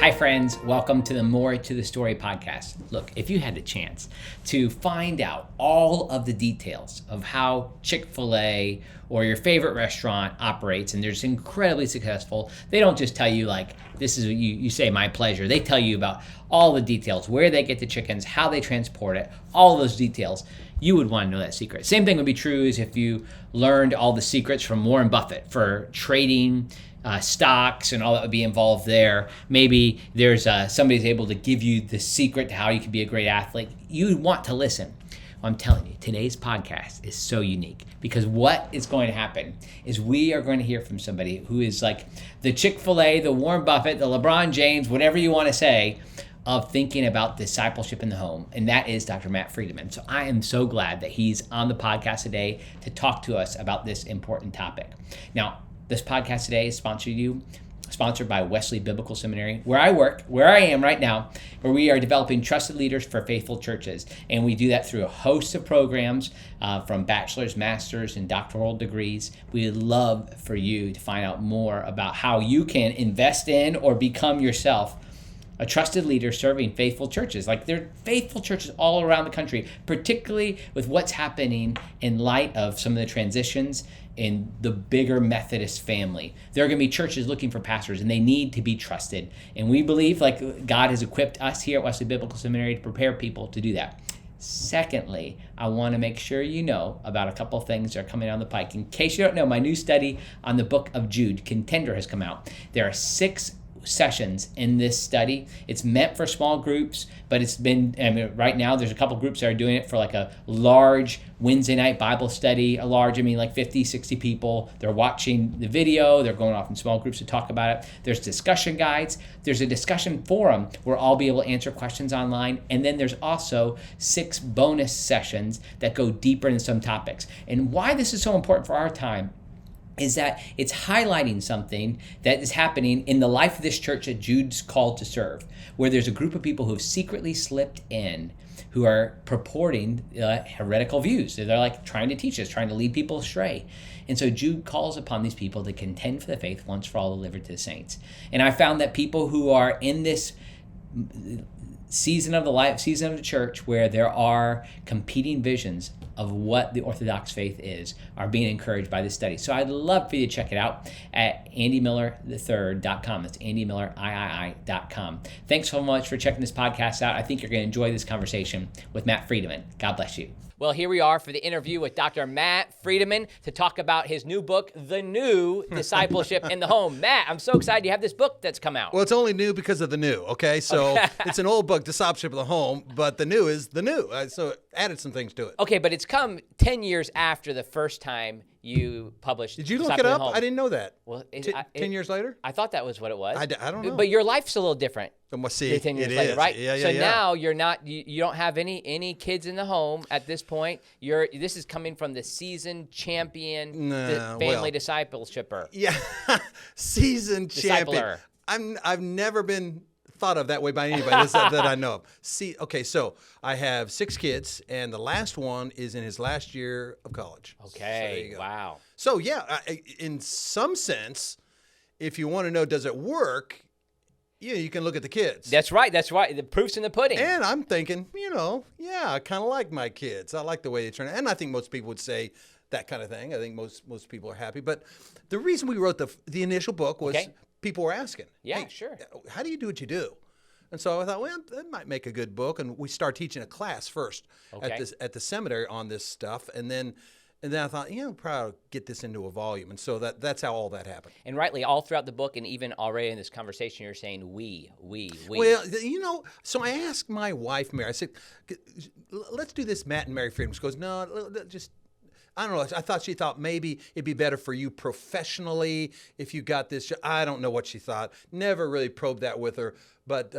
Hi, friends. Welcome to the More to the Story podcast. Look, if you had the chance to find out all of the details of how Chick-fil-A or your favorite restaurant operates, and they're just incredibly successful, they don't just tell you like, this is, you say, my pleasure. They tell you about all the details, where they get the chickens, how they transport it, all those details. You would want to know that secret. Same thing would be true as if you learned all the secrets from Warren Buffett for trading stocks and all that would be involved there. Maybe there's somebody's able to give you the secret to how you can be a great athlete. You want to listen. Well, I'm telling you, today's podcast is so unique because what is going to happen is we are going to hear from somebody who is like the Chick-fil-A, the Warren Buffett, the LeBron James, whatever you want to say, of thinking about discipleship in the home, and that is Dr. Matt Friedeman. So I am so glad that he's on the podcast today to talk to us about this important topic. Now, this podcast today is sponsored by Wesley Biblical Seminary, where I work, where I am right now, where we are developing trusted leaders for faithful churches. And we do that through a host of programs from bachelor's, master's, and doctoral degrees. We would love for you to find out more about how you can invest in or become yourself a trusted leader serving faithful churches. Like there are faithful churches all around the country, particularly with what's happening in light of some of the transitions in the bigger Methodist family. There are going to be churches looking for pastors, and they need to be trusted. And we believe like God has equipped us here at Wesley Biblical Seminary to prepare people to do that. Secondly, I want to make sure you know about a couple of things that are coming down the pike. In case you don't know, my new study on the book of Jude, Contender, has come out. There are 6 sessions in this study. It's meant for small groups, but it's been, right now there's a couple groups that are doing it for like a large Wednesday night Bible study, like 50, 60 people. They're watching the video, they're going off in small groups to talk about it. There's discussion guides, there's a discussion forum where I'll be able to answer questions online, and then there's also 6 bonus sessions that go deeper into some topics. And why this is so important for our time is that it's highlighting something that is happening in the life of this church that Jude's called to serve, where there's a group of people who have secretly slipped in, who are purporting heretical views. They're like trying to teach us, trying to lead people astray. And so Jude calls upon these people to contend for the faith once for all delivered to the saints. And I found that people who are in this season of the church where there are competing visions of what the Orthodox faith is are being encouraged by this study. So I'd love for you to check it out at andymillerthird.com. That's andymilleriii.com. Thanks so much for checking this podcast out. I think you're going to enjoy this conversation with Matt Friedeman. God bless you. Well, here we are for the interview with Dr. Matt Friedeman to talk about his new book, The New Discipleship in the Home. Matt, I'm so excited you have this book that's come out. Well, it's only new because of the new, okay? So it's an old book, Discipleship in the Home, but the new is the new. So added some things to it. Okay, but it's come 10 years after the first time you published. Did you look it up? I didn't know that. Well, 10 years later? I thought that was what it was. I don't know. But your life's a little different. Well, see, 10 years it later, is. right? Yeah, so now you're not. You don't have any kids in the home at this point. This is coming from the seasoned champion, family discipleshipper. Yeah, seasoned champion. I've never been thought of that way by anybody that I know of. Okay, so I have 6 kids, and the last one is in his last year of college. Okay, so wow. So yeah, in some sense, if you want to know does it work, you can look at the kids. That's right. The proof's in the pudding. And I'm thinking, I kind of like my kids. I like the way they turn out. And I think most people would say that kind of thing. I think most people are happy. But the reason we wrote the initial book was people were asking. Yeah, hey, sure. How do you do what you do? And so I thought, well, that might make a good book. And we start teaching a class first at the seminary on this stuff. And then I thought, probably get this into a volume. And so that's how all that happened. And rightly, all throughout the book and even already in this conversation, you're saying we. Well, so I asked my wife, Mary, I said, let's do this Matt and Mary Friedeman. She goes, no, just, I don't know. She thought maybe it'd be better for you professionally if you got this. I don't know what she thought. Never really probed that with her. But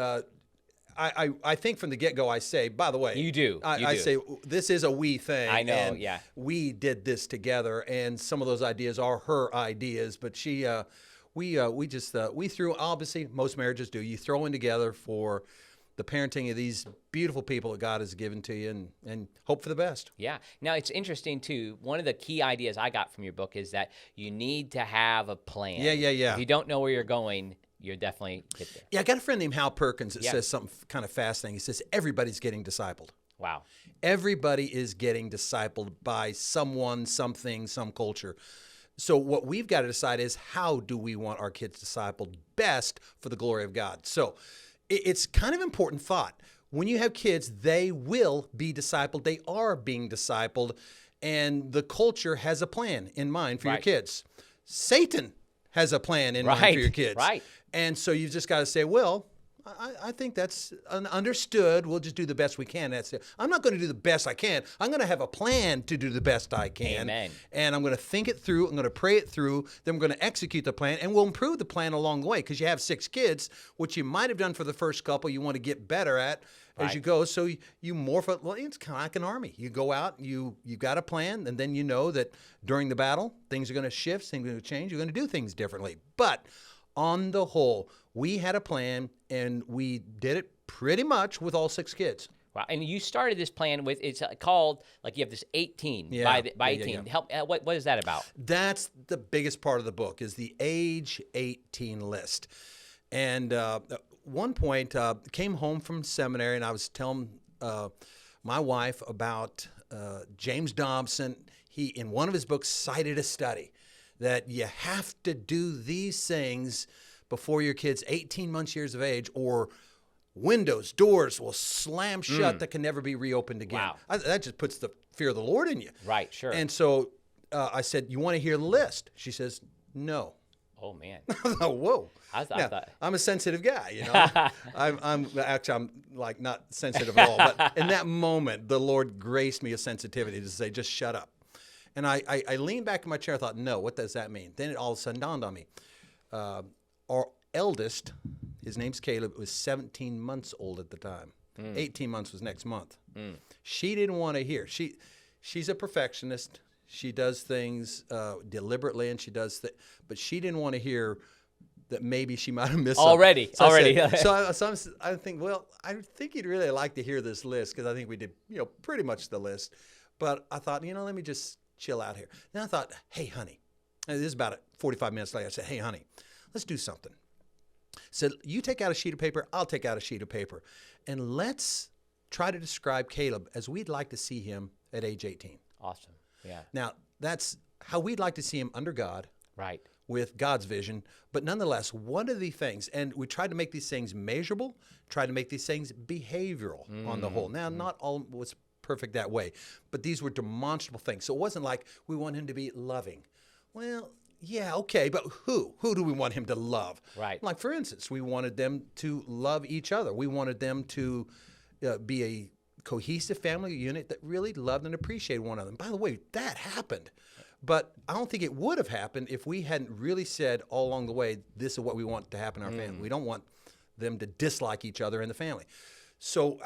I think from the get-go I say, by the way. You do. I say this is a we thing. I know, and yeah. We did this together, and some of those ideas are her ideas. But we threw, obviously, most marriages do. You throw in together for the parenting of these beautiful people that God has given to you and hope for the best. Yeah. Now, it's interesting, too. One of the key ideas I got from your book is that you need to have a plan. Yeah. If you don't know where you're going, you're definitely get there. Yeah, I got a friend named Hal Perkins that Yeah. says something kind of fascinating. He says, everybody's getting discipled. Wow. Everybody is getting discipled by someone, something, some culture. So what we've got to decide is, how do we want our kids discipled best for the glory of God? So it's kind of important thought. When you have kids, they will be discipled. They are being discipled. And the culture has a plan in mind for your Right. kids. Satan has a plan in mind for your kids. Right. And so you've just got to say, well, I think that's understood. We'll just do the best we can. That's it. I'm not going to do the best I can. I'm going to have a plan to do the best I can. Amen. And I'm going to think it through. I'm going to pray it through. Then we're going to execute the plan. And we'll improve the plan along the way, because you have 6 kids, which you might have done for the first couple. You want to get better at as you go. So you morph it. Well, it's kind of like an army. You go out, you got a plan, and then you know that during the battle, things are going to shift, things are going to change. You're going to do things differently. But on the whole, we had a plan, and we did it pretty much with all 6 kids. Wow. And you started this plan with, it's called, like, you have this 18 by 18. Yeah. Help. What is that about? That's the biggest part of the book, is the age 18 list. And at one point, came home from seminary, and I was telling my wife about James Dobson. He, in one of his books, cited a study that you have to do these things before your kid's 18 months, years of age, or windows, doors will slam shut that can never be reopened again. Wow. That just puts the fear of the Lord in you. Right, sure. And so I said, you want to hear the list? She says, no. Oh, man. Whoa. I thought. I'm a sensitive guy, you know. I'm like not sensitive at all. But in that moment, the Lord graced me a sensitivity to say, just shut up. And I leaned back in my chair. I thought, no, what does that mean? Then it all of a sudden dawned on me. Our eldest, his name's Caleb, was 17 months old at the time. 18 months was next month. She didn't want to hear. She's a perfectionist. She does things deliberately, and but she didn't want to hear that maybe she might have missed Already. So I think, well, I think you'd really like to hear this list, because I think we did, pretty much the list. But I thought, let me just chill out here. Then I thought, hey, honey, and this is about 45 minutes later. I said, hey, honey, let's do something. Said, you take out a sheet of paper, I'll take out a sheet of paper, and let's try to describe Caleb as we'd like to see him at age 18. Awesome. Yeah. Now, that's how we'd like to see him under God. Right. With God's vision. But nonetheless, one of the things, and we tried to make these things measurable, tried to make these things behavioral on the whole. Now, not all was perfect that way, but these were demonstrable things. So it wasn't like we want him to be loving. Well, yeah, okay, but who? Who do we want him to love? Right. Like, for instance, we wanted them to love each other. We wanted them to be a cohesive family unit that really loved and appreciated one another. And by the way, that happened. But I don't think it would have happened if we hadn't really said all along the way, this is what we want to happen in our family. We don't want them to dislike each other in the family. So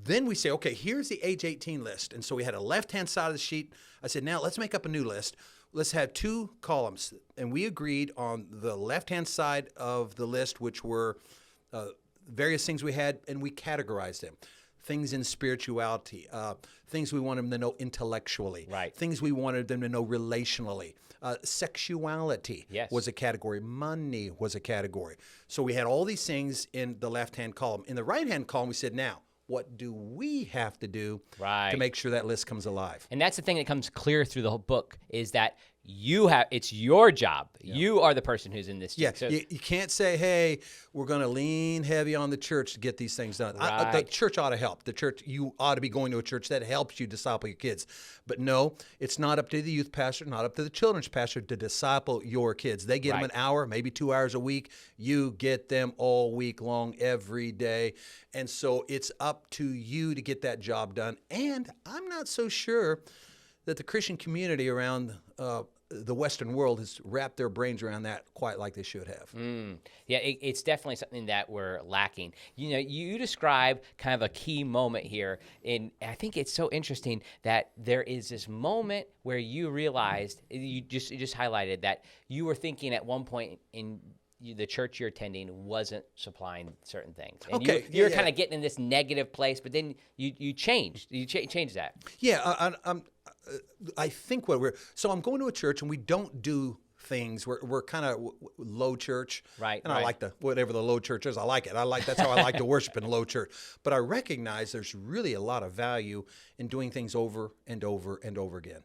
then we say, okay, here's the age 18 list. And so we had a left-hand side of the sheet. I said, now let's make up a new list. Let's have 2 columns. And we agreed on the left-hand side of the list, which were various things we had, and we categorized them. Things in spirituality, things we wanted them to know intellectually, right. Things we wanted them to know relationally. Sexuality was a category. Money was a category. So we had all these things in the left-hand column. In the right-hand column, we said, now, what do we have to do to make sure that list comes alive? And that's the thing that comes clear through the whole book, is that it's your job. Yeah. You are the person who's in this team. Yeah, so you can't say, hey, we're going to lean heavy on the church to get these things done. Right. The church ought to help. The church, you ought to be going to a church that helps you disciple your kids. But no, it's not up to the youth pastor, not up to the children's pastor to disciple your kids. They get them an hour, maybe 2 hours a week. You get them all week long, every day. And so it's up to you to get that job done. And I'm not so sure that the Christian community around the Western world has wrapped their brains around that quite like they should have. Yeah, it's definitely something that we're lacking. You describe kind of a key moment here, and I think it's so interesting that there is this moment where you realized, you just highlighted that you were thinking at one point in the church you're attending wasn't supplying certain things. And you're kind of getting in this negative place, but then you changed. You changed that. Yeah, I think so I'm going to a church, and we don't do things. We're kind of low church, Right, And right. I like whatever the low church is. I like it. That's how I like to worship in low church. But I recognize there's really a lot of value in doing things over and over and over again.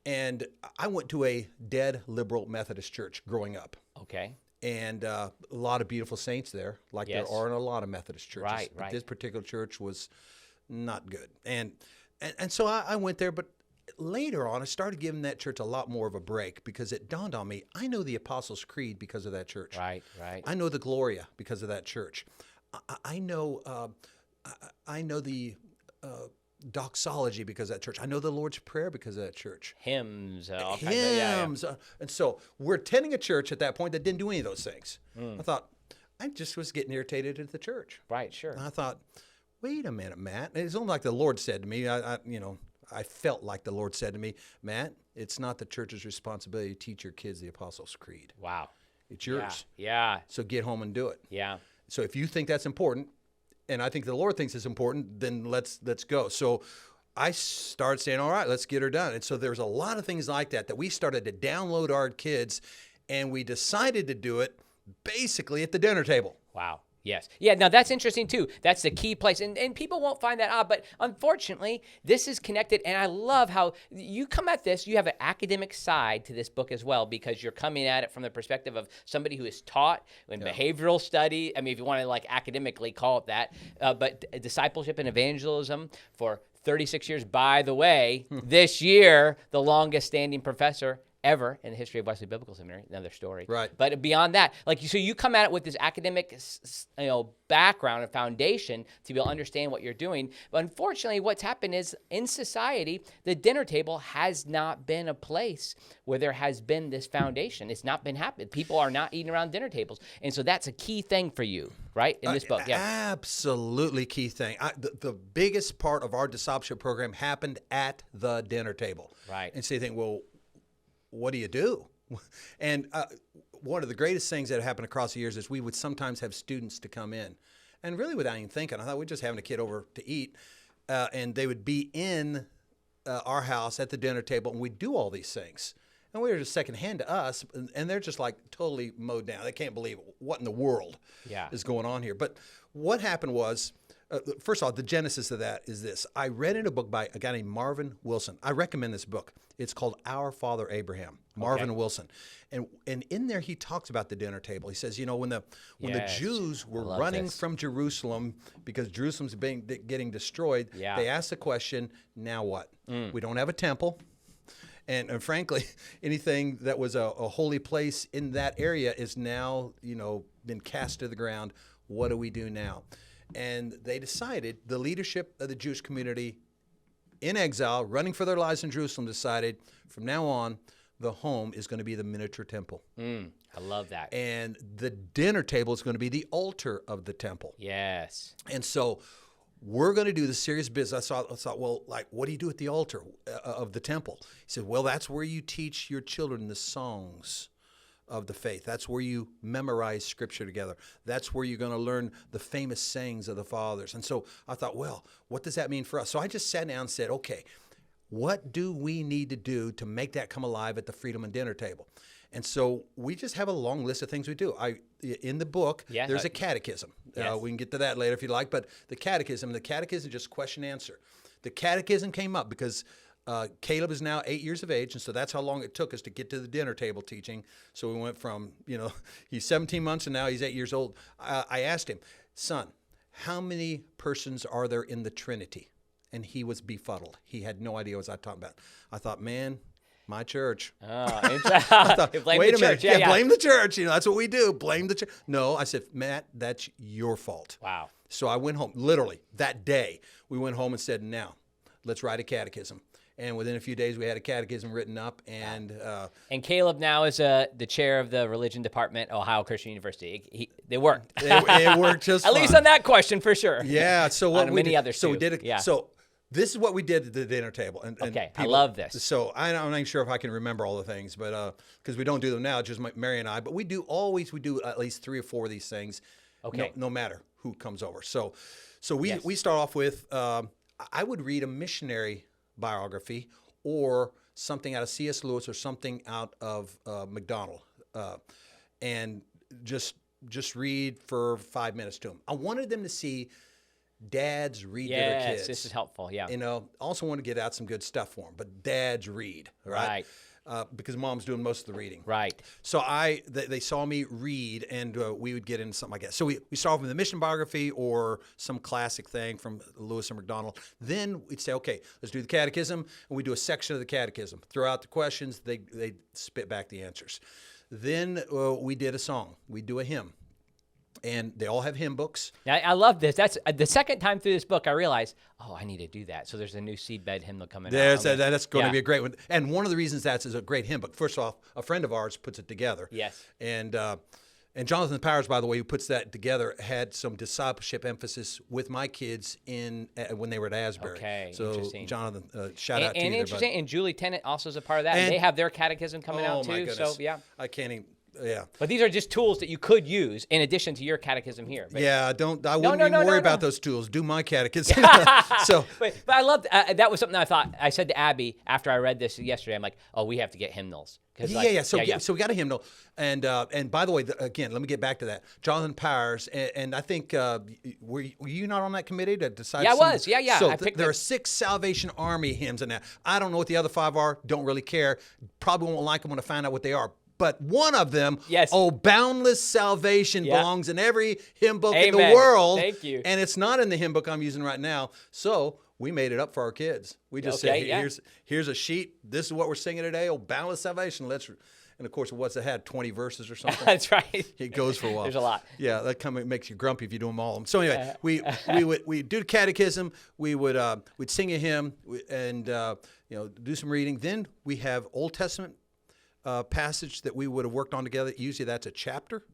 And I went to a dead liberal Methodist church growing up. Okay. And a lot of beautiful saints there, like Yes. there are in a lot of Methodist churches. Right, But right. this particular church was not good. And so I went there, but later on, I started giving that church a lot more of a break because it dawned on me, I know the Apostles' Creed because of that church. Right, right. I know the Gloria because of that church. I know the doxology because of that church. I know the Lord's Prayer because of that church. Hymns, all kinds of, yeah. Hymns. And so we're attending a church at that point that didn't do any of those things. I thought, I just was getting irritated at the church. Right, sure. And I thought, wait a minute, Matt. And it's almost like the Lord said to me, I felt like the Lord said to me, Matt, it's not the church's responsibility to teach your kids the Apostles' Creed. Wow. It's yours. Yeah. So get home and do it. Yeah. So if you think that's important, and I think the Lord thinks it's important, then let's go. So I started saying, all right, let's get her done. And so there's a lot of things like that we started to download our kids, and we decided to do it basically at the dinner table. Wow. Yes. Yeah, now that's interesting too. That's the key place. And people won't find that odd, but unfortunately, this is connected. And I love how you come at this. You have an academic side to this book as well, because you're coming at it from the perspective of somebody who is taught in behavioral study. I mean, if you want to like academically call it that, but discipleship and evangelism for 36 years. By the way, this year, the longest standing professor ever in the history of Wesley Biblical Seminary, another story. Right. But beyond that, so you come at it with this academic, background and foundation to be able to understand what you're doing. But unfortunately, what's happened is in society, the dinner table has not been a place where there has been this foundation. It's not been happening. People are not eating around dinner tables. And so that's a key thing for you, right? In this book. Yeah. Absolutely key thing. The biggest part of our discipleship program happened at the dinner table. Right. And so you think, well, what do you do? And one of the greatest things that happened across the years is we would sometimes have students to come in. And really without even thinking, I thought we're just having a kid over to eat. And they would be in our house at the dinner table, and we'd do all these things. And we were just secondhand to us, and they're just like totally mowed down. They can't believe what in the world is going on here. But what happened was, first of all, the genesis of that is this. I read in a book by a guy named Marvin Wilson. I recommend this book. It's called Our Father Abraham, Marvin Wilson. And in there he talks about the dinner table. He says, when the Jews were running from Jerusalem because Jerusalem's getting destroyed, they asked the question, now what? We don't have a temple. And frankly, anything that was a holy place in that area is now, been cast to the ground. What do we do now? And they decided, the leadership of the Jewish community in exile, running for their lives in Jerusalem, decided from now on, the home is going to be the miniature temple. I love that. And the dinner table is going to be the altar of the temple. Yes. And so we're going to do the serious business. I thought, well, what do you do at the altar of the temple? He said, well, that's where you teach your children the songs of the faith. That's where you memorize scripture together. That's where you're going to learn the famous sayings of the fathers. And so I thought, well, what does that mean for us? So I just sat down and said, okay, what do we need to do to make that come alive at the Friedeman dinner table? And so we just have a long list of things we do. In the book, there's a catechism. Yes. We can get to that later if you'd like, but the catechism is just question answer. The catechism came up because Caleb is now 8 years of age, and so that's how long it took us to get to the dinner table teaching. So we went from, he's 17 months and now he's 8 years old. I asked him, son, how many persons are there in the Trinity? And he was befuddled. He had no idea what I was talking about. I thought, man, my church. I thought, blame wait the a minute. church. Yeah. Blame the church. That's what we do. Blame the church. No, I said, Matt, that's your fault. Wow. So I went home, literally, that day, we went home and said, now, let's write a catechism. And within a few days, we had a catechism written up. And Caleb now is the chair of the religion department at Ohio Christian University. They worked. It worked just At fine. least on that question, for sure. Yeah. So what on we many did, others so too. we did it. Yeah. So this is what we did at the dinner table. And Okay, I people, love this. So I'm not even sure if I can remember all the things, but because we don't do them now, just Mary and I. But we do at least 3 or 4 of these things. Okay. No matter who comes over. So we start off with I would read a missionary biography or something out of C.S. Lewis or something out of McDonald, and just read for 5 minutes to them. I wanted them to see dads read to their kids. Yes, this is helpful. Yeah. Also want to get out some good stuff for them, but dads read, right? Because mom's doing most of the reading. Right. So they saw me read, and we would get into something like that. So we start with the mission biography or some classic thing from Lewis or McDonald. Then we'd say, okay, let's do the catechism, and we do a section of the catechism. Throw out the questions, they spit back the answers. Then we did a song. We do a hymn. And they all have hymn books. I love this. That's the second time through this book I realized, I need to do that. So there's a new seedbed hymnal coming out. That's going to be a great one. And one of the reasons that's is a great hymn book. First off, a friend of ours puts it together. Yes. And Jonathan Powers, by the way, who puts that together, had some discipleship emphasis with my kids when they were at Asbury. Okay, so interesting. Jonathan, shout out to you. And interesting, and Julie Tennant also is a part of that. And they have their catechism coming out too. Oh my goodness. So yeah. I can't even. Yeah. But these are just tools that you could use in addition to your catechism here. But I wouldn't even worry about those tools. Do my catechism. But I loved that was something I said to Abby after I read this yesterday. I'm like, we have to get hymnals. So we got a hymnal, and by the way, again, let me get back to that. Jonathan Powers, and I think were you not on that committee to decide? Yeah, I was. Yeah. So there are 6 Salvation Army hymns in that. I don't know what the other 5 are. Don't really care. Probably won't like them when I find out what they are. But one of them, boundless salvation belongs in every hymn book in the world. Thank you. And it's not in the hymn book I'm using right now. So we made it up for our kids. We just said, here's a sheet. This is what we're singing today. Boundless salvation. And of course, what's it had? 20 verses or something? That's right. It goes for a while. There's a lot. Yeah, that kind of makes you grumpy if you do them all. So anyway, we do the catechism. We'd sing a hymn and do some reading. Then we have Old Testament passage that we would have worked on together. Usually that's a chapter,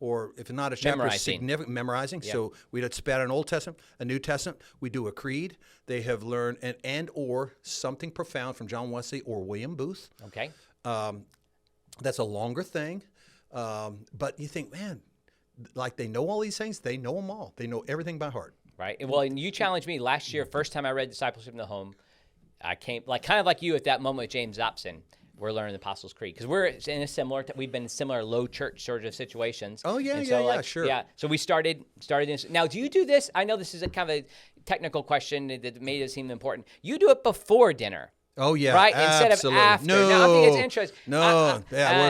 or if not a chapter, significant memorizing. Yep. So we'd spit out an Old Testament, a New Testament. We do a creed. They have learned and or something profound from John Wesley or William Booth. Okay. That's a longer thing, but you think, man, like they know all these things. They know them all. They know everything by heart. Right. Well, and you challenged me last year. First time I read Discipleship in the Home, I came kind of like you at that moment with James Dobson. We're learning the Apostles' Creed because we're in a we've been in similar low church sort of situations. Oh yeah, sure. Yeah, so we started this. Now, do you do this? I know this is a kind of a technical question that made it seem important. You do it before dinner. Oh yeah, right. Absolutely. Instead of after. No, now, I think it's interesting. No,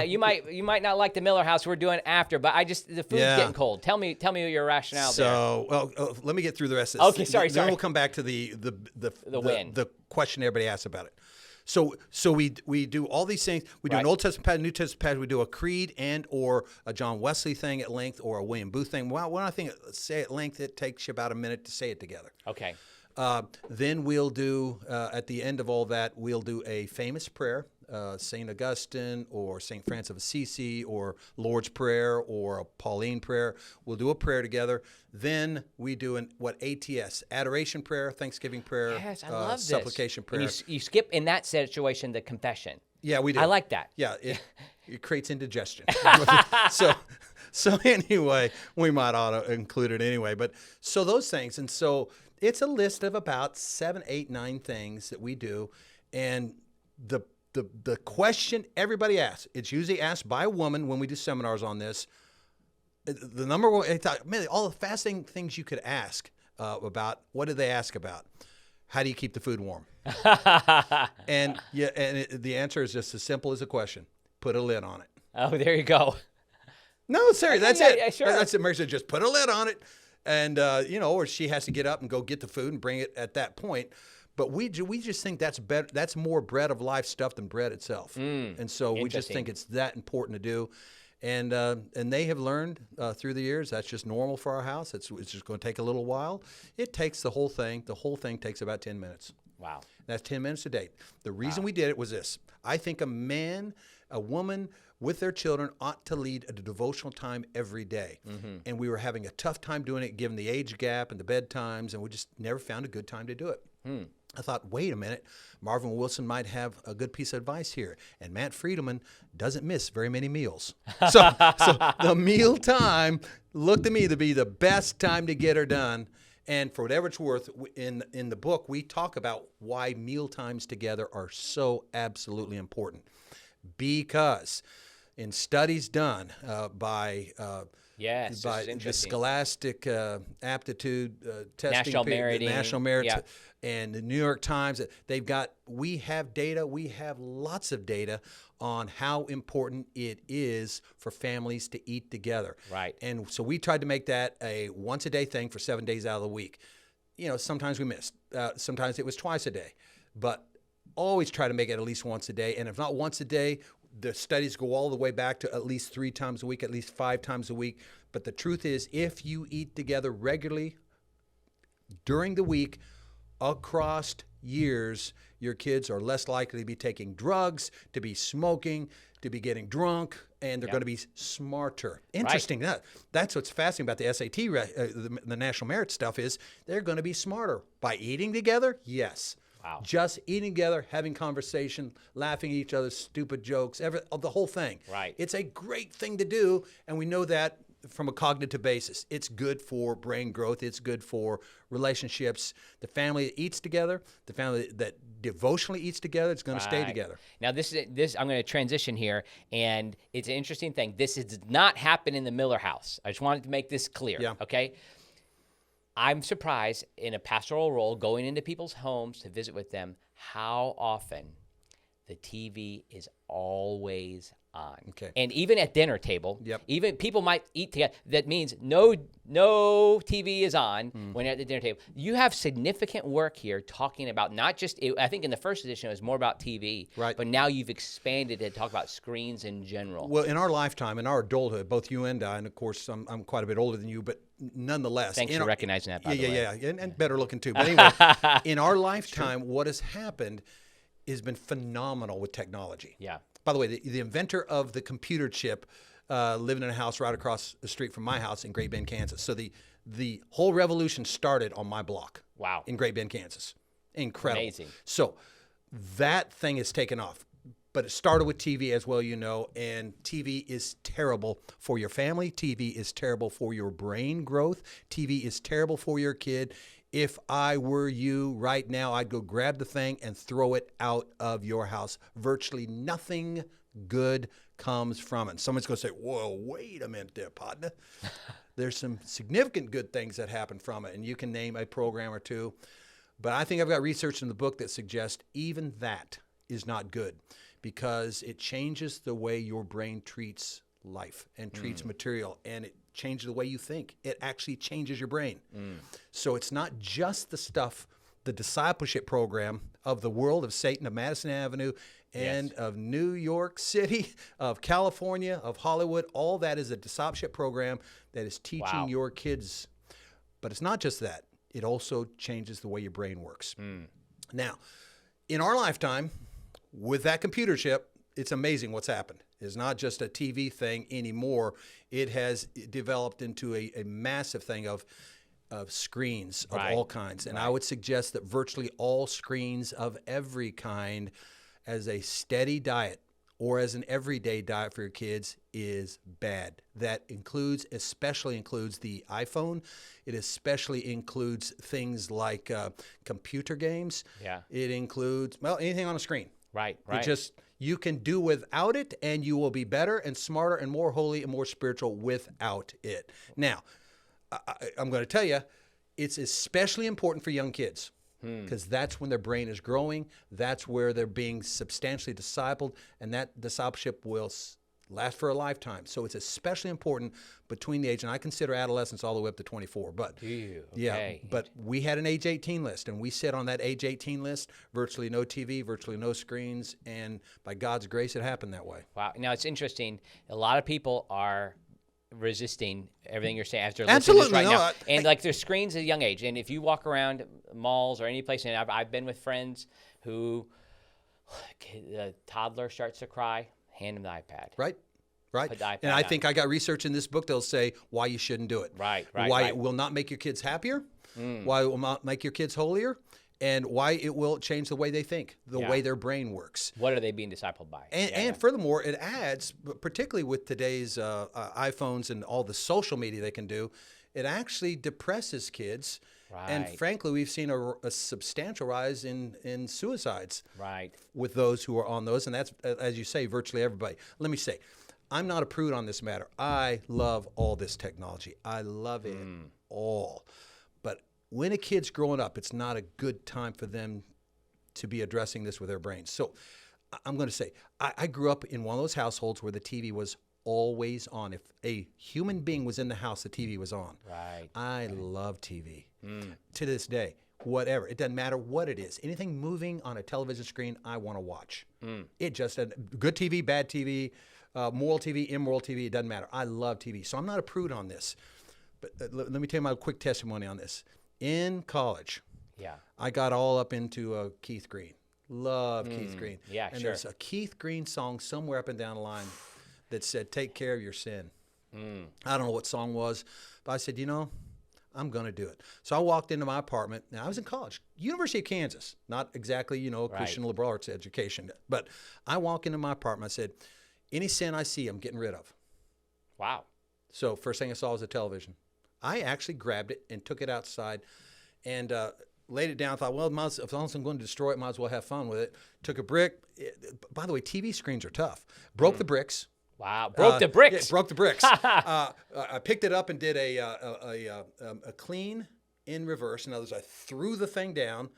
you might not like the Miller House. We're doing after, but the food's getting cold. Tell me your rationale there. So, let me get through the rest of this. Okay, sorry. Then we'll come back to the question everybody asks about it. So we do all these things. We do an Old Testament passage, New Testament passage. We do a creed and or a John Wesley thing at length or a William Booth thing. Well, when I think say at length, it takes you about a minute to say it together. Okay. Then we'll do at the end of all that, we'll do a famous prayer, St. Augustine or St. Francis of Assisi or Lord's Prayer or a Pauline prayer. We'll do a prayer together. Then we do ATS, adoration prayer, thanksgiving prayer, yes, I love supplication prayer. And you skip in that situation the confession. Yeah, we do. I like that. Yeah, it creates indigestion. So anyway, we might ought to include it anyway. But so those things, and so it's a list of about 7, 8, 9 things that we do, and the question everybody asks, it's usually asked by a woman when we do seminars on this. The number one, I thought, man, all the fascinating things you could ask about. What did they ask about? How do you keep the food warm? And the answer is just as simple as a question: put a lid on it. Oh, there you go. No, seriously, that's it. Yeah, sure. That's it. Mary said, just put a lid on it, and or she has to get up and go get the food and bring it at that point. But we just think that's better. That's more bread of life stuff than bread itself. And so we just think it's that important to do. And they have learned through the years that's just normal for our house. It's just going to take a little while. It takes the whole thing. The whole thing takes about 10 minutes. Wow. That's 10 minutes a day. The reason we did it was this. I think a woman with their children ought to lead a devotional time every day. Mm-hmm. And we were having a tough time doing it given the age gap and the bedtimes, and we just never found a good time to do it. I thought, wait a minute, Marvin Wilson might have a good piece of advice here. And Matt Friedeman doesn't miss very many meals. So the meal time looked to me to be the best time to get her done. And for whatever it's worth, in the book, we talk about why meal times together are so absolutely important. Because in studies done by Yes, this is the interesting. Scholastic Aptitude Testing, National Meriting. National Merit, Yeah. and the New York Times, we have data, we have lots of data on how important it is for families to eat together. Right. And so we tried to make that a once-a-day thing for 7 days out of the week. Sometimes we missed. Sometimes it was twice a day. But always try to make it at least once a day. And if not once a day, the studies go all the way back to at least 3 times a week, at least 5 times a week. But the truth is, if you eat together regularly during the week, across years, your kids are less likely to be taking drugs, to be smoking, to be getting drunk, and they're going to be smarter. Interesting. Right. That's what's fascinating about the SAT, the national merit stuff, is they're going to be smarter. By eating together, yes. Wow. Just eating together, having conversation, laughing at each other's stupid jokes, the whole thing. Right. It's a great thing to do, and we know that from a cognitive basis. It's good for brain growth. It's good for relationships. The family that eats together, the family that devotionally eats together, it's going to stay together. Now, this I'm going to transition here, and it's an interesting thing. This does not happen in the Miller house. I just wanted to make this clear, okay? I'm surprised in a pastoral role, going into people's homes to visit with them, how often the TV is always on. Okay. And even at dinner table, Yep. even people might eat together. That means no TV is on when you're at the dinner table. You have significant work here talking about not just, I think in the first edition it was more about TV, Right. but now you've expanded to talk about screens in general. Well, in our lifetime, in our adulthood, both you and I, and of course I'm quite a bit older than you, but nonetheless. Thanks for recognizing that, by the way. Yeah, and better looking too. But anyway, in our lifetime, what has happened has been phenomenal with technology. Yeah. By the way, the inventor of the computer chip living in a house right across the street from my house in Great Bend, Kansas. So the whole revolution started on my block. Wow. In Great Bend, Kansas. Incredible. Amazing. So that thing has taken off. But it started with TV, as well, and TV is terrible for your family. TV is terrible for your brain growth. TV is terrible for your kid. If I were you right now, I'd go grab the thing and throw it out of your house. Virtually nothing good comes from it. And someone's going to say, whoa, wait a minute there, partner. There's some significant good things that happen from it, and you can name a program or two. But I think I've got research in the book that suggests even that is not good, because it changes the way your brain treats life and treats material, and it changes the way you think. It actually changes your brain. So it's not just the stuff, the discipleship program of the world, of Satan, of Madison Avenue, and of New York City, of California, of Hollywood. All that is a discipleship program that is teaching your kids. But it's not just that. It also changes the way your brain works. Now, in our lifetime, with that computer chip, it's amazing what's happened. It's not just a TV thing anymore. It has developed into a massive thing of screens of all kinds. And I would suggest that virtually all screens of every kind, as a steady diet or as an everyday diet for your kids, is bad. That especially includes the iPhone. It especially includes things like computer games. Yeah. It includes, anything on a screen. Right. You can do without it, and you will be better and smarter and more holy and more spiritual without it. Now, I'm going to tell you, it's especially important for young kids, because that's when their brain is growing. That's where they're being substantially discipled, and that discipleship will last for a lifetime. So it's especially important between the age, and I consider adolescence all the way up to 24. But but we had an age 18 list, and we said on that age 18 list, virtually no TV, virtually no screens, and by God's grace, it happened that way. Wow. Now, it's interesting. A lot of people are resisting everything you're saying as they're listening to this right now. And like there's screens at a young age. And if you walk around malls or any place, and I've been with friends who the toddler starts to cry, hand them the iPad. Right. Put the iPad And I on. think I got research in this book that'll say why you shouldn't do it. Right. Why it will not make your kids happier, why it will not make your kids holier, and why it will change the way they think, the way their brain works. What are they being discipled by? And furthermore, it adds, particularly with today's iPhones and all the social media they can do, it actually depresses kids Right. And frankly, we've seen a substantial rise in suicides Right. with those who are on those. And that's, as you say, virtually everybody. Let me say, I'm not a prude on this matter. I love all this technology. I love it all. But when a kid's growing up, it's not a good time for them to be addressing this with their brains. So I'm going to say, I grew up in one of those households where the TV was always on. If a human being was in the house, the TV was on. Right. I love TV. To this day, whatever. It doesn't matter what it is. Anything moving on a television screen, I want to watch. It just, good TV, bad TV, moral TV, immoral TV, it doesn't matter. I love TV. So I'm not a prude on this. But let me tell you my quick testimony on this. In college, I got all up into Keith Green. Love Keith Green. Yeah, and sure. there's a Keith Green song somewhere up and down the line that said, "Take care of your sin." I don't know what song was, but I said, I'm going to do it. So I walked into my apartment. Now, I was in college, University of Kansas, not exactly, Christian liberal arts education. But I walk into my apartment. I said, any sin I see, I'm getting rid of. Wow. So first thing I saw was a television. I actually grabbed it and took it outside and laid it down. I thought, well, if I'm going to destroy it, might as well have fun with it. Took a brick. By the way, TV screens are tough. Broke the bricks. Wow, broke the bricks. Yeah, broke the bricks. I picked it up and did a clean in reverse. In other words, I threw the thing down,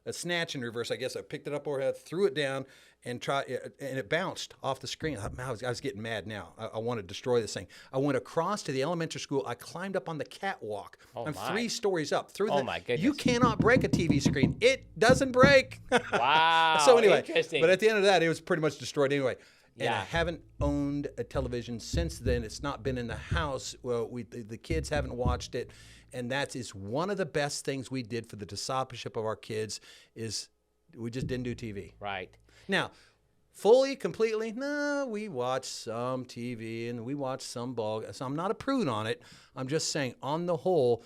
a snatch in reverse. I guess I picked it up overhead, threw it down, and it bounced off the screen. I was getting mad now. I want to destroy this thing. I went across to the elementary school. I climbed up on the catwalk. I'm 3 stories up. My goodness. You cannot break a TV screen. It doesn't break. Wow. So anyway, Interesting. but at the end of that, it was pretty much destroyed anyway. And Yeah. I haven't owned a television since then. It's not been in the house. Well, the kids haven't watched it. And that is one of the best things we did for the discipleship of our kids is we just didn't do TV. Right. Now, fully, completely, no, we watch some TV and we watch some ball. So I'm not a prude on it. I'm just saying, on the whole,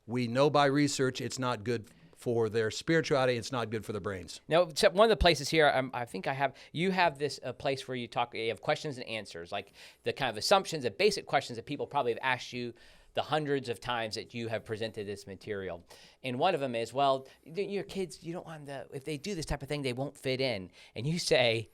we know by research it's not good for their spirituality. It's not good for their brains. Now, so one of the places here, I think you have this place where you have questions and answers, like the kind of assumptions, the basic questions that people probably have asked you the hundreds of times that you have presented this material. And one of them is, well, your kids, you don't want them to, if they do this type of thing, they won't fit in. And you say,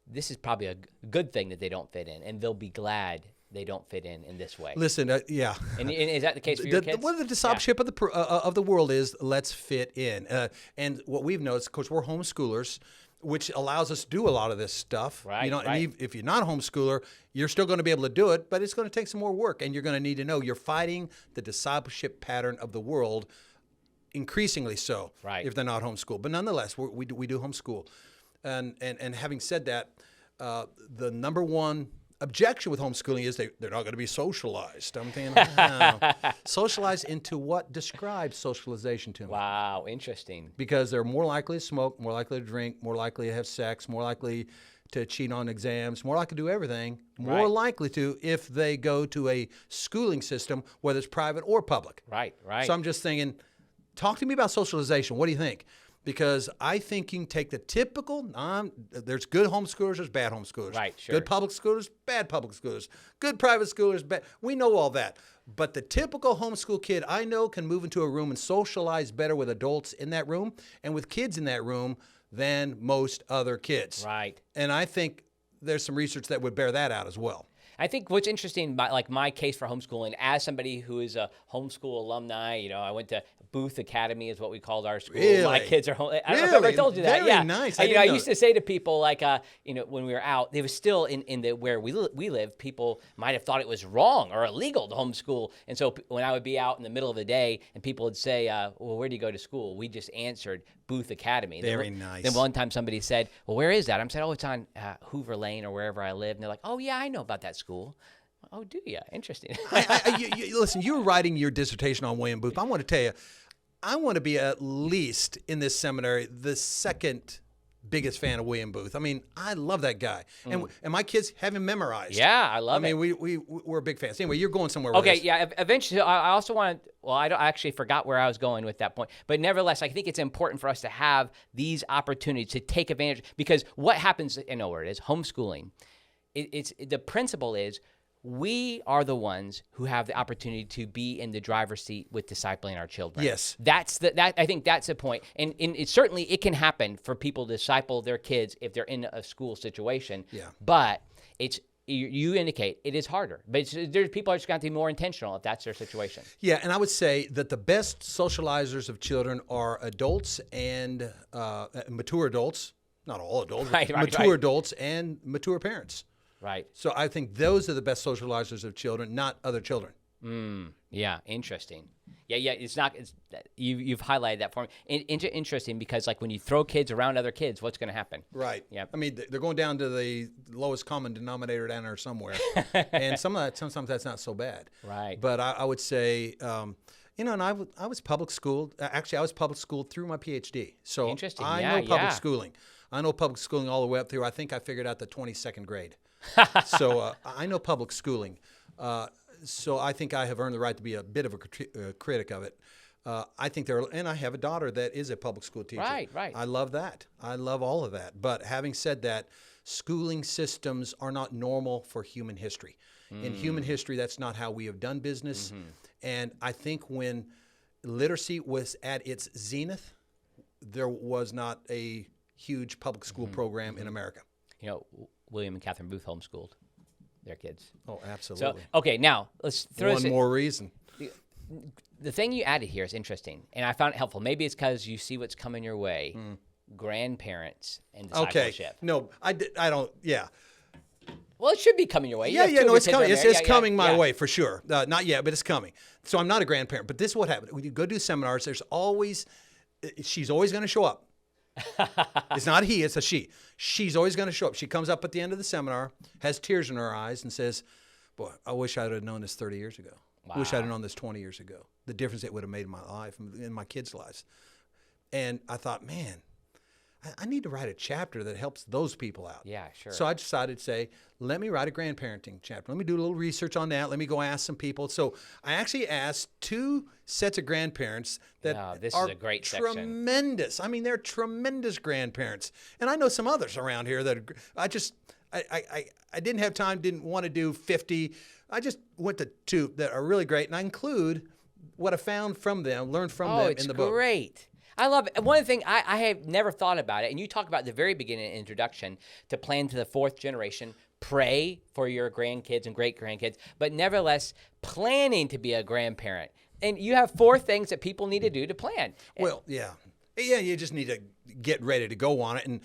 this is probably a good thing that they don't fit in, and they'll be glad they don't fit in this way. Listen, yeah. And is that the case for your kids? One of the discipleship of the world is let's fit in. And what we've noticed, of course, we're homeschoolers, which allows us to do a lot of this stuff. Right, And if you're not a homeschooler, you're still going to be able to do it, but it's going to take some more work. And you're going to need to know you're fighting the discipleship pattern of the world, increasingly so, if they're not homeschooled. But nonetheless, we do homeschool. And having said that, the number one objection with homeschooling is they're not going to be socialized. I'm thinking, socialized into what? Describe socialization to me. Wow, interesting. Because they're more likely to smoke, more likely to drink, more likely to have sex, more likely to cheat on exams, more likely to do everything, more likely to if they go to a schooling system, whether it's private or public. Right. So I'm just thinking, talk to me about socialization. What do you think? Because I think you can take the typical, there's good homeschoolers, there's bad homeschoolers. Right, sure. Good public schoolers, bad public schoolers. Good private schoolers, bad. We know all that. But the typical homeschool kid I know can move into a room and socialize better with adults in that room and with kids in that room than most other kids. Right. And I think there's some research that would bear that out as well. I think what's interesting, like my case for homeschooling, as somebody who is a homeschool alumni, I went to Booth Academy is what we called our school. Really? My kids are home. I don't know if I ever told you that. Very nice. I used to say to people like, when we were out, they were still in the where we live. People might have thought it was wrong or illegal to homeschool, and so when I would be out in the middle of the day and people would say, "Well, where do you go to school?" We just answered Booth Academy. Very nice. Then one time somebody said, "Well, where is that?" I said, "Oh, it's on Hoover Lane or wherever I live." And they're like, "Oh yeah, I know about that school." Oh, do you? Interesting. Listen, you were writing your dissertation on William Booth. I want to tell you, I want to be at least in this seminary the second biggest fan of William Booth. I mean, I love that guy, and my kids have him memorized. Yeah, I love it. I mean, we're big fans. Anyway, you're going somewhere with Okay, this. yeah. Eventually, I also want to. Well, I actually forgot where I was going with that point, but nevertheless, I think it's important for us to have these opportunities to take advantage because what happens? I know where it is. Homeschooling. It's the principle is we are the ones who have the opportunity to be in the driver's seat with discipling our children. Yes. I think that's the point. And it certainly it can happen for people to disciple their kids if they're in a school situation. Yeah. But you indicate it is harder. But there's people are just going to be more intentional if that's their situation. Yeah, and I would say that the best socializers of children are adults and mature adults, not all adults, Right, mature adults and mature parents. Right. So I think those are the best socializers of children, not other children. Yeah, interesting. Yeah, you've highlighted that for me. Interesting because like when you throw kids around other kids, what's going to happen? Right. Yeah. I mean, they're going down to the lowest common denominator down there somewhere, and sometimes that's not so bad. Right. But I would say, and I was public schooled. Actually, I was public schooled through my PhD. So Interesting. I know public schooling. I know public schooling all the way up through. I think I figured out the 22nd grade. So I know public schooling. So I think I have earned the right to be a bit of a critic of it. I think and I have a daughter that is a public school teacher. Right. I love that. I love all of that. But having said that, schooling systems are not normal for human history. In human history, that's not how we have done business. And I think when literacy was at its zenith, there was not a huge public school program in America. You know, William and Catherine Booth homeschooled their kids. Oh, absolutely. So, okay, now let's throw One more reason. The thing you added here is interesting, and I found it helpful. Maybe it's because you see what's coming your way. Grandparents and discipleship. No, I don't. Yeah. Well, it should be coming your way. No, it's coming. It's coming my way for sure. Not yet, but it's coming. So I'm not a grandparent, but this is what happened. When you go do seminars, she's always going to show up. It's not a he, it's a she. She's always going to show up. She comes up at the end of the seminar, has tears in her eyes, and says, boy, I wish I would have known this 30 years ago. Wow. I wish I'd have known this 20 years ago. The difference it would have made in my life, in my kids' lives. And I thought, man, I need to write a chapter that helps those people out. Yeah, sure. So I decided to say, let me write a grandparenting chapter. Let me do a little research on that. Let me go ask some people. So I actually asked 2 sets of grandparents that this are is a great tremendous. section. I mean, they're tremendous grandparents. And I know some others around here that I didn't have time, didn't want to do 50. I just went to 2 that are really great. And I include what I found from them, learned from them in the book. Oh, it's great. I love it. One thing I have never thought about it, and you talk about the very beginning introduction to plan to the 4th generation, pray for your grandkids and great-grandkids, but nevertheless planning to be a grandparent. And you have 4 things that people need to do to plan. Well, yeah. Yeah, you just need to get ready to go on it. And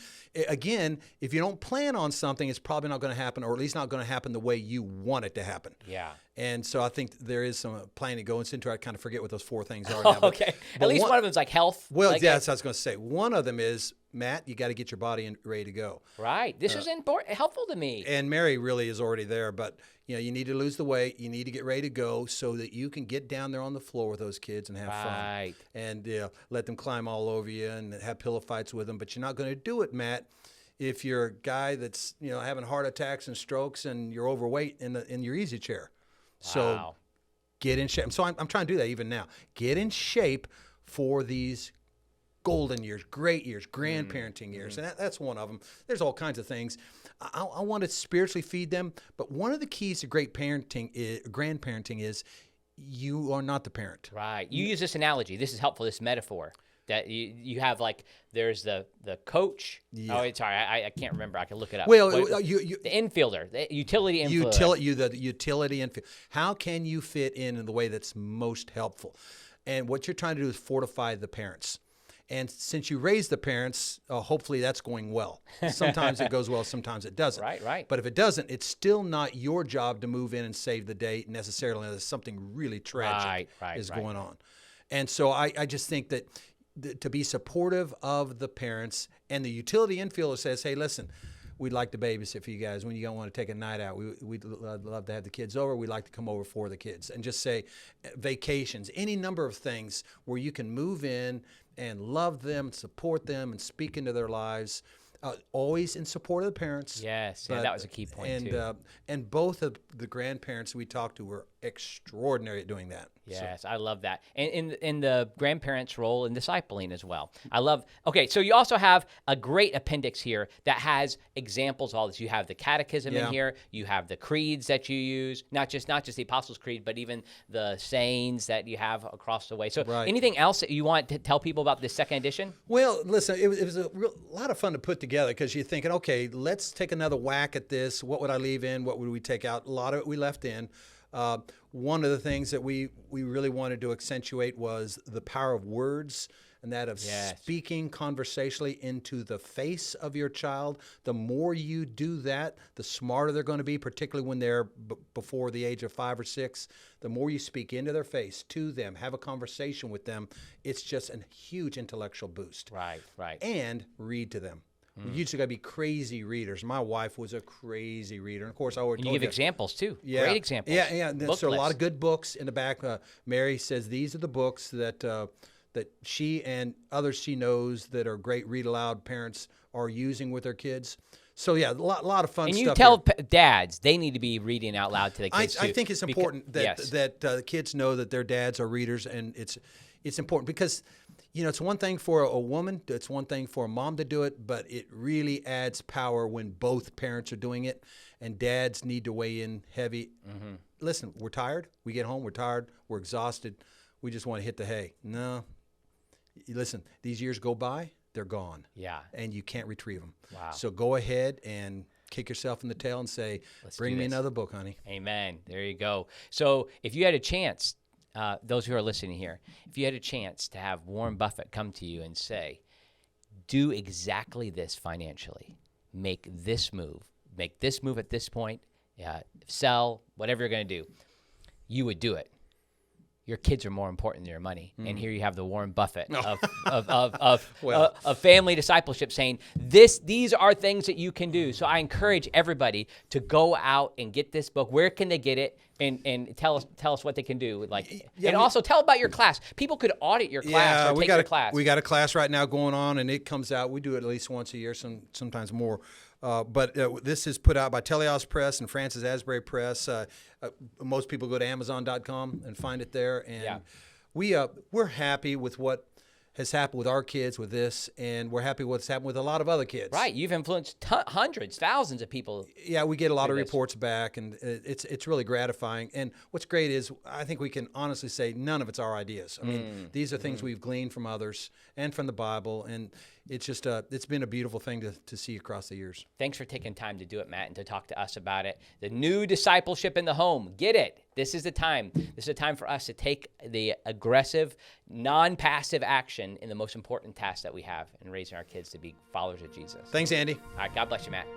again, if you don't plan on something, it's probably not going to happen, or at least not going to happen the way you want it to happen. Yeah. And so I think there is some planning going into it. I kind of forget what those 4 things are. Oh, okay. At least one of them is like health. Well, like that's what I was going to say. One of them is, Matt, you got to get your body ready to go. Right. This is important, helpful to me. And Mary really is already there, but you need to lose the weight. You need to get ready to go so that you can get down there on the floor with those kids and have fun. And let them climb all over you and have pillow fights with them. But you're not going to do it, Matt, if you're a guy that's having heart attacks and strokes and you're overweight in your easy chair. So get in shape. So I'm trying to do that even now. Get in shape for these golden years, great years, grandparenting years. And that's one of them. There's all kinds of things. I want to spiritually feed them. But one of the keys to great grandparenting is you are not the parent. Right. You use this analogy. This is helpful, this metaphor. That you have there's the coach. Yeah. Oh, sorry, I can't remember. I can look it up. Well, the infielder, the utility infielder. The utility infielder. How can you fit in the way that's most helpful? And what you're trying to do is fortify the parents. And since you raise the parents, hopefully that's going well. Sometimes it goes well, sometimes it doesn't. Right. But if it doesn't, it's still not your job to move in and save the day necessarily unless something really tragic is going on. And so I just think that to be supportive of the parents, and the utility infielder says, hey, listen, we'd like to babysit for you guys when you don't want to take a night out. We'd love to have the kids over. We'd like to come over for the kids. And just say vacations, any number of things where you can move in and love them, support them, and speak into their lives. Always in support of the parents. Yes, that was a key point too. And both of the grandparents we talked to were extraordinary at doing that. Yes, I love that. And in the grandparents' role in discipling as well. I love, okay, so you also have a great appendix here that has examples of all this. You have the catechism in here. You have the creeds that you use, not just the Apostles' Creed, but even the sayings that you have across the way. So anything else that you want to tell people about this second edition? Well, listen, it was a lot of fun to put together because you're thinking, okay, let's take another whack at this. What would I leave in? What would we take out? A lot of it we left in. One of the things that we really wanted to accentuate was the power of words and that of speaking conversationally into the face of your child. The more you do that, the smarter they're going to be, particularly when they're before the age of 5 or 6. The more you speak into their face, to them, have a conversation with them, it's just a huge intellectual boost. Right. And read to them. We usually got to be crazy readers. My wife was a crazy reader. And of course, I already told you give examples too. Yeah. Great examples. Yeah. So a lot of good books in the back. Mary says these are the books that she and others she knows that are great read aloud parents are using with their kids. So yeah, a lot of fun stuff. And you tell dads they need to be reading out loud to the kids too. I think it's important that the kids know that their dads are readers, and it's important because, it's one thing for a woman, it's one thing for a mom to do it, but it really adds power when both parents are doing it, and dads need to weigh in heavy. Mm-hmm. Listen, we're tired. We get home, we're tired, we're exhausted. We just want to hit the hay. No. Listen, these years go by, they're gone. Yeah. And you can't retrieve them. Wow. So go ahead and kick yourself in the tail and say, bring me another book, honey. Amen. There you go. So if you had a chance, those who are listening here, if you had a chance to have Warren Buffett come to you and say, do exactly this financially, make this move at this point, sell, whatever you're going to do, you would do it. Your kids are more important than your money. And here you have the Warren Buffett of family discipleship saying, these are things that you can do. So I encourage everybody to go out and get this book. Where can they get it? And tell us what they can do. Also tell about your class. People could audit your class or take your class. We got a class right now going on, and it comes out. We do it at least once a year, sometimes more. But this is put out by Teleos Press and Francis Asbury Press. Most people go to Amazon.com and find it there. And we're happy with what has happened with our kids with this, and we're happy with what's happened with a lot of other kids. Right. You've influenced hundreds, thousands of people. Yeah, we get a lot of reports back, and it's really gratifying. And what's great is I think we can honestly say none of it's our ideas. I mean, these are things we've gleaned from others and from the Bible, and it's just it's been a beautiful thing to see across the years. Thanks for taking time to do it, Matt, and to talk to us about it. The new discipleship in the home. Get it. This is the time. This is a time for us to take the aggressive, non-passive action in the most important task that we have in raising our kids to be followers of Jesus. Thanks, Andy. All right. God bless you, Matt.